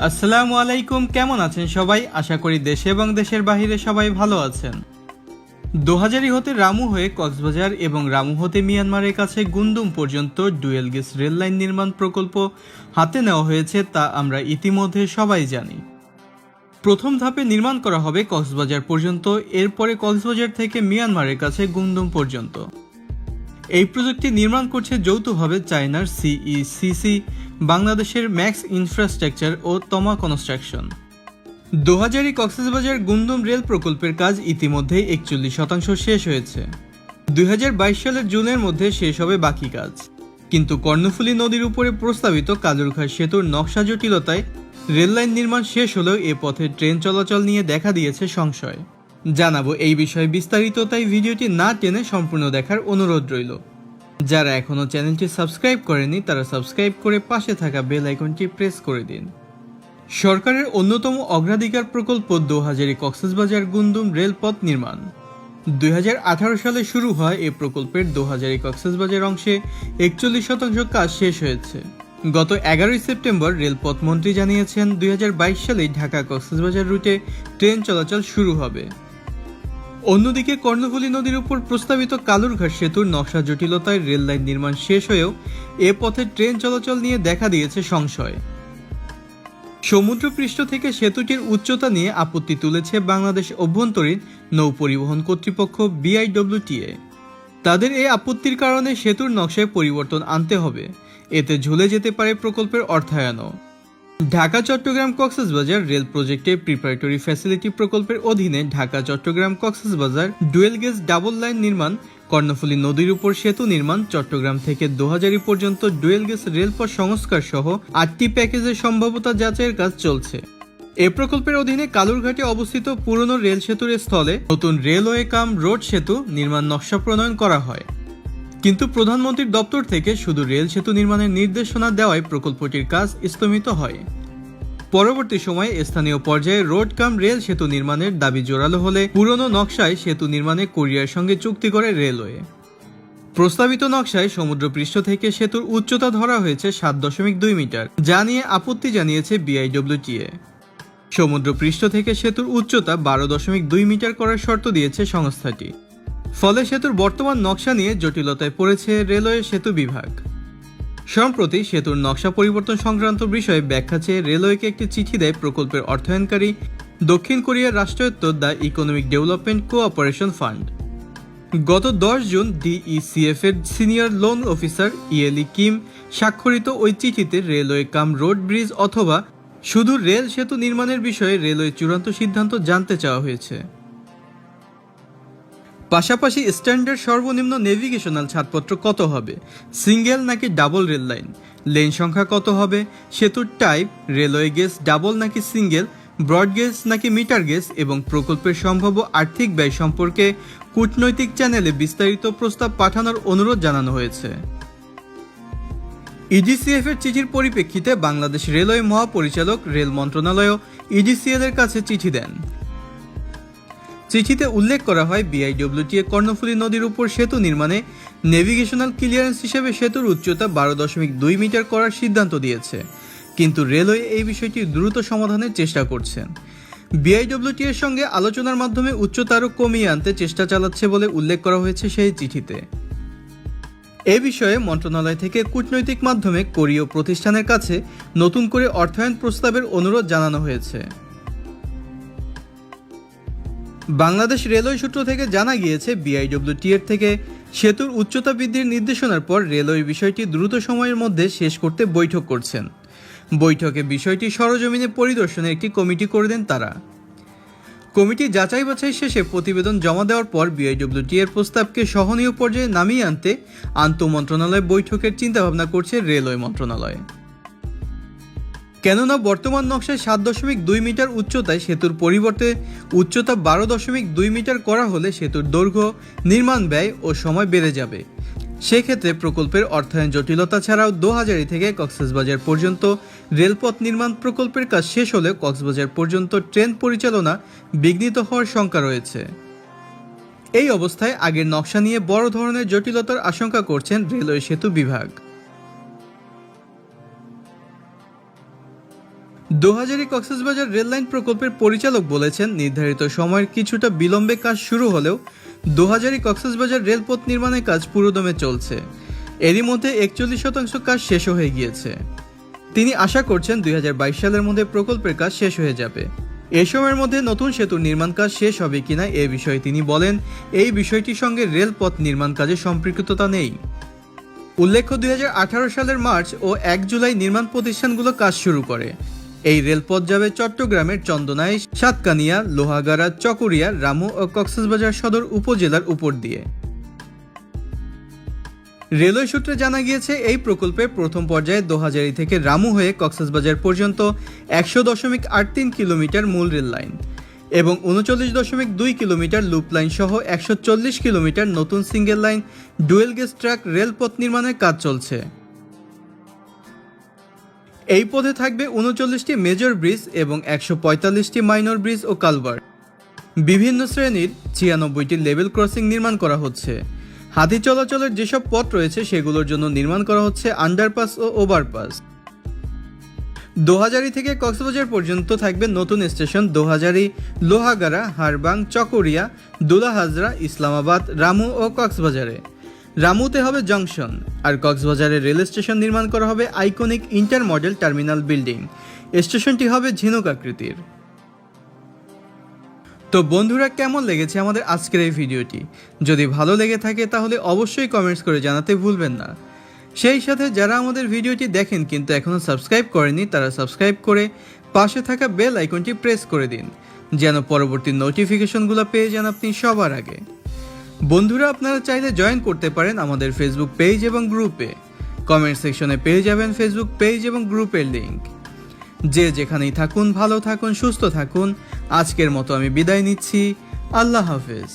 আসসালামু আলাইকুম, কেমন আছেন সবাই? আশা করি দেশে এবং দেশের বাইরে সবাই ভালো আছেন। দোহাজারী হতে রামু হয়ে কক্সবাজার এবং রামু হতে মিয়ানমারের কাছে গুন্দুম পর্যন্ত ডুয়েল গেজ রেল লাইন নির্মাণ প্রকল্প হাতে নেওয়া হয়েছে, তা আমরা ইতিমধ্যে সবাই জানি। প্রথম ধাপে নির্মাণ করা হবে কক্সবাজার পর্যন্ত, এরপরে কক্সবাজার থেকে মিয়ানমারের কাছে গুন্দুম পর্যন্ত। এই প্রজেক্টটি নির্মাণ করছে যৌথভাবে চায়নার সিইসিসি, বাংলাদেশের ম্যাক্স ইনফ্রাস্ট্রাকচার ও তমা কনস্ট্রাকশন। দোহাজারী কক্সবাজার গুন্দুম রেল প্রকল্পের কাজ ইতিমধ্যেই 41% শেষ হয়েছে। 2022 সালের জুনের মধ্যে শেষ হবে বাকি কাজ। কিন্তু কর্ণফুলী নদীর উপরে প্রস্তাবিত কালুরঘাট সেতুর নকশা জটিলতায় রেললাইন নির্মাণ শেষ হলেও এ পথে ট্রেন চলাচল নিয়ে দেখা দিয়েছে সংশয়। জানাবো এই বিষয়ে বিস্তারিত, তাই ভিডিওটি না টেনে সম্পূর্ণ দেখার অনুরোধ রইল। যারা এখনও চ্যানেলটি সাবস্ক্রাইব করেনি তারা সাবস্ক্রাইব করে পাশে থাকা বেল আইকনটি প্রেস করে দিন। সরকারের অন্যতম অগ্রাধিকার প্রকল্প দোহাজারী কক্সবাজার গুন্দুম রেলপথ নির্মাণ। 2018 সালে শুরু হয় এ প্রকল্পের দোহাজারী কক্সবাজার অংশে 41% কাজ শেষ হয়েছে। গত 11 সেপ্টেম্বর রেলপথ মন্ত্রী জানিয়েছেন 2022 সালেই ঢাকা কক্সবাজার রুটে ট্রেন চলাচল শুরু হবে। অন্যদিকে কর্ণফুলী নদীর উপর প্রস্তাবিত কালুরঘাট সেতুর নকশা জটিলতায় রেল লাইন নির্মাণ শেষ হয়েও এ পথে ট্রেন চলাচল নিয়ে দেখা দিয়েছে সংশয়। সমুদ্রপৃষ্ঠ থেকে সেতুটির উচ্চতা নিয়ে আপত্তি তুলেছে বাংলাদেশ অভ্যন্তরীণ নৌ পরিবহন কর্তৃপক্ষ BIWTA। তাদের এই আপত্তির কারণে সেতুর নকশায় পরিবর্তন আনতে হবে, এতে ঝুলে যেতে পারে প্রকল্পের অর্থায়নও। ঢাকা চট্টগ্রাম কক্সবাজার রেল প্রজেক্টের প্রিপারেটরি ফ্যাসিলিটি প্রকল্পের অধীনে Dhaka Chittagong Cox's Bazar dual gauge double line নির্মাণ, কর্ণফুলী নদীর উপর সেতু নির্মাণ, চট্টগ্রাম থেকে দোহাজারী পর্যন্ত ডুয়েল গেজ রেলপথ সংস্কার সহ 8টি প্যাকেজের সম্ভাব্যতা যাচাইয়ের কাজ চলছে। এ প্রকল্পের অধীনে কালুরঘাটে অবস্থিত পুরনো রেল সেতুর স্থলে নতুন রেলওয়ে কাম রোড সেতু নির্মাণ নকশা প্রণয়ন করা হয়। কিন্তু প্রধানমন্ত্রীর দপ্তর থেকে শুধু রেল সেতু নির্মাণের নির্দেশনা দেওয়ায় প্রকল্পটির কাজ স্থগিত হয়। পরবর্তী সময়ে স্থানীয় পর্যায়ে রোড কাম রেল সেতু নির্মাণের দাবি জোরালো হলে পুরনো নকশায় সেতু নির্মাণে কোরিয়ার সঙ্গে চুক্তি করে রেলওয়ে। প্রস্তাবিত নকশায় সমুদ্রপৃষ্ঠ থেকে সেতুর উচ্চতা ধরা হয়েছে 7.2 মিটার, যা নিয়ে আপত্তি জানিয়েছে BIWTA। সমুদ্রপৃষ্ঠ থেকে সেতুর উচ্চতা 12.2 মিটার করার শর্ত দিয়েছে সংস্থাটি। ফলে সেতুর বর্তমান নকশা নিয়ে জটিলতায় পড়েছে রেলওয়ে সেতু বিভাগ। সম্প্রতি সেতুর নকশা পরিবর্তন সংক্রান্ত বিষয়ে ব্যাখ্যা চেয়ে রেলওয়েকে একটি চিঠি দেয় প্রকল্পের অর্থায়নকারী দক্ষিণ কোরিয়ার রাষ্ট্রায়ত্ত the economic development cooperation fund. গত 10 জুন DECF এর senior loan officer yearly Kim স্বাক্ষরিত ওই চিঠিতে রেলওয়ে কাম রোড ব্রিজ অথবা শুধু রেল সেতু নির্মাণের বিষয়ে রেলওয়ে চূড়ান্ত সিদ্ধান্ত জানতে চাওয়া হয়েছে। পাশাপাশি স্ট্যান্ডার্ড সর্বনিম্ন নেভিগেশনাল ছাড়পত্র কত হবে, সিঙ্গেল নাকি ডাবল রেল লাইন, লেন সংখ্যা কত হবে, সেতুর টাইপ রেলওয়ে গেজ ডাবল নাকি সিঙ্গেল, ব্রড গেজ নাকি মিটার গেজ এবং প্রকল্পের সম্ভাব্য আর্থিক ব্যয় সম্পর্কে কূটনৈতিক চ্যানেলে বিস্তারিত প্রস্তাব পাঠানোর অনুরোধ জানানো হয়েছে। EDCF এর চিঠির পরিপ্রেক্ষিতে বাংলাদেশ রেলওয়ে মহাপরিচালক রেল মন্ত্রণালয়ও EDCL এর কাছে চিঠি দেন। চিঠিতে উল্লেখ করা হয় BIWTA কর্ণফুলী নদীর উপর সেতু নির্মাণে নেভিগেশনাল ক্লিয়ারেন্স হিসেবে সেতুর উচ্চতা 12.2 মিটার করার সিদ্ধান্ত দিয়েছে, কিন্তু রেলওয়ে এই বিষয়টি দ্রুত সমাধানের চেষ্টা করছেন। BIWTA এর সঙ্গে আলোচনার মাধ্যমে উচ্চতা আরও কমিয়ে আনতে চেষ্টা চালাচ্ছে বলে উল্লেখ করা হয়েছে সেই চিঠিতে। এ বিষয়ে মন্ত্রণালয় থেকে কূটনৈতিক মাধ্যমে কোরীয় প্রতিষ্ঠানের কাছে নতুন করে অর্থায়ন প্রস্তাবের অনুরোধ জানানো হয়েছে। বাংলাদেশ রেলওয়ে সূত্র থেকে জানা গিয়েছে BIWTA থেকে সেতুর উচ্চতা বৃদ্ধির নির্দেশনার পর রেলওয়ে বিষয়টি দ্রুত সময়ের মধ্যে শেষ করতে বৈঠক করছেন। বৈঠকে বিষয়টি সরজমিনে পরিদর্শনে একটি কমিটি করে দেন তারা। কমিটি যাচাই বাছাই শেষে প্রতিবেদন জমা দেওয়ার পর BIWTA এর প্রস্তাবকে সহনীয় পর্যায়ে নামিয়ে আনতে আন্তঃমন্ত্রণালয় বৈঠকের চিন্তাভাবনা করছে রেলওয়ে মন্ত্রণালয়। কেননা বর্তমান নকশায় 7.2 মিটার উচ্চতায় সেতুর পরিবর্তে উচ্চতা 12.2 মিটার করা হলে সেতুর দৈর্ঘ্য, নির্মাণ ব্যয় ও সময় বেড়ে যাবে। সেক্ষেত্রে প্রকল্পের অর্থায়ন জটিলতা ছাড়াও দোহাজারী থেকে কক্সবাজার পর্যন্ত রেলপথ নির্মাণ প্রকল্পের কাজ শেষ হলে কক্সবাজার পর্যন্ত ট্রেন পরিচালনা বিঘ্নিত হওয়ার শঙ্কা রয়েছে। এই অবস্থায় আগের নকশা নিয়ে বড় ধরনের জটিলতার আশঙ্কা করছেন রেলওয়ে সেতু বিভাগ। দোহাজারী কক্সবাজার রেললাইন প্রকল্পের পরিচালক বলেছেন, নির্ধারিত সময়ের কিছুটা বিলম্বে কাজ শুরু হলেও দোহাজারী কক্সবাজার রেলপথ নির্মাণের কাজ পুরোদমে চলছে। এরই মধ্যে 41% কাজ শেষ হয়ে গিয়েছে। তিনি আশা করছেন 2022 সালের মধ্যে প্রকল্পের কাজ শেষ হয়ে যাবে। এ সময়ের মধ্যে নতুন সেতুর নির্মাণ কাজ শেষ হবে কিনা এ বিষয়ে তিনি বলেন, এই বিষয়টির সঙ্গে রেলপথ নির্মাণ কাজে সম্পৃক্ততা নেই। উল্লেখ্য, 2018 সালের মার্চ ও 1 জুলাই নির্মাণ প্রতিষ্ঠানগুলো কাজ শুরু করে। এই রেলপথ যাবে চট্টগ্রামের চন্দনাইশ, সাতকানিয়া, লোহাগাড়া, চকরিয়া, রামু ও কক্সবাজার সদর উপজেলার উপর দিয়ে। রেলওয়ে সূত্রে জানা গিয়েছে, এই প্রকল্পে প্রথম পর্যায়ে দোহাজারী থেকে রামু হয়ে কক্সবাজার পর্যন্ত 100.83 কিলোমিটার মূল রেল লাইন এবং 39.2 কিলোমিটার লুপ লাইন সহ 140 কিলোমিটার নতুন single line dual gauge track রেলপথ নির্মাণের কাজ চলছে। এই পথে থাকবে 39টি মেজর ব্রিজ এবং 145টি মাইনর ব্রিজ ও কালভার্ট। বিভিন্ন শ্রেণীর 96টি লেভেল ক্রসিং নির্মাণ করা হচ্ছে। হাতি চলাচলের যেসব পথ রয়েছে সেগুলোর জন্য নির্মাণ করা হচ্ছে আন্ডারপাস ও ওভারপাস। দোহাজারী থেকে কক্সবাজার পর্যন্ত থাকবে নতুন স্টেশন দোহাজারী, লোহাগাড়া, হারবাং, চকরিয়া, দুলাহাজরা, ইসলামাবাদ, রামু ও কক্সবাজারে। রামুতে হবে জংশন, আর কক্সবাজারে রেল স্টেশন নির্মাণ করা হবে iconic inter model terminal building. স্টেশনটি হবে ঝিনুক আকৃতির। তো বন্ধুরা, কেমন লেগেছে আমাদের আজকের এই ভিডিওটি? যদি ভালো লেগে থাকে তাহলে অবশ্যই কমেন্টস করে জানাতে ভুলবেন না। সেই সাথে যারা আমাদের ভিডিওটি দেখেন কিন্তু এখনও সাবস্ক্রাইব করেনি, তারা সাবস্ক্রাইব করে পাশে থাকা বেল আইকনটি প্রেস করে দিন, যেন পরবর্তী নোটিফিকেশনগুলো পেয়ে যান আপনি সবার আগে। বন্ধুরা, আপনারা চাইলে জয়েন করতে পারেন আমাদের ফেসবুক পেজ এবং গ্রুপে। কমেন্ট সেকশনে পেয়ে যাবেন ফেসবুক পেজ এবং গ্রুপের লিঙ্ক। যে যেখানেই থাকুন, ভালো থাকুন, সুস্থ থাকুন। আজকের মতো আমি বিদায় নিচ্ছি। আল্লাহ হাফেজ।